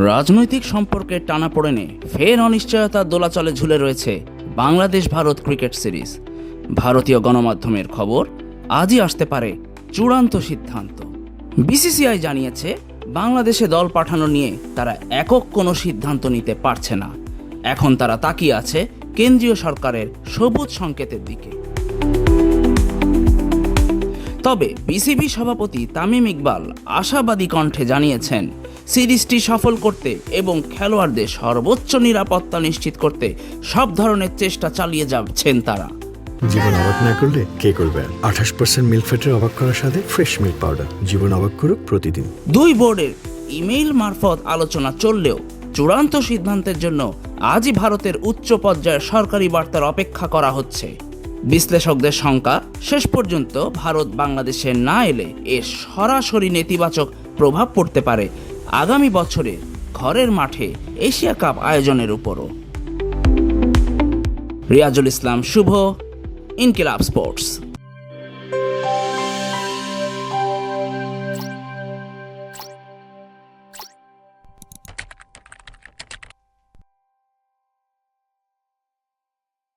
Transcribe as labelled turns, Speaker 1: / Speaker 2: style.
Speaker 1: রাজনৈতিক সম্পর্কের টানাপোড়েনে ফের অনিশ্চয়তার দোলাচলে ঝুলে রয়েছে বাংলাদেশ ভারত ক্রিকেট সিরিজ। ভারতীয় গণমাধ্যমের খবর, আজই আসতে পারে চূড়ান্ত সিদ্ধান্ত। বিসিসিআই জানিয়েছে বাংলাদেশে দল পাঠানো নিয়ে তারা একক কোনো সিদ্ধান্ত নিতে পারছে না। এখন তারা তাকিয়ে আছে কেন্দ্রীয় সরকারের সবুজ সংকেতের দিকে। তবে বিসিবি সভাপতি তামিম ইকবাল আশাবাদী কণ্ঠে জানিয়েছেন, সিরিজটি সফল করতে এবং খেলোয়াড়দের সর্বোচ্চ নিরাপত্তা নিশ্চিত করতে সব ধরনের চেষ্টা চালিয়ে যাচ্ছেন তারা।
Speaker 2: জীবন অবাক না করলে কে করবে? 28% মিল্ক ফ্যাটের অবাক করার সাথে ফ্রেশ মিল্ক পাউডার। জীবন অবাক করুক প্রতিদিন।
Speaker 1: দুই বোর্ডের ইমেইল মারফত আলোচনা চললেও চূড়ান্ত সিদ্ধান্তের জন্য আজই ভারতের উচ্চ পর্যায়ের সরকারি বার্তার অপেক্ষা করা হচ্ছে। বিশ্লেষকদের শঙ্কা, শেষ পর্যন্ত ভারত বাংলাদেশে না এলে এর সরাসরি নেতিবাচক প্রভাব পড়তে পারে আগামী বছরে ঘরের মাঠে এশিয়া কাপ আয়োজনের উপরও। রিয়াজুল ইসলাম শুভ, ইনকিলাব স্পোর্টস।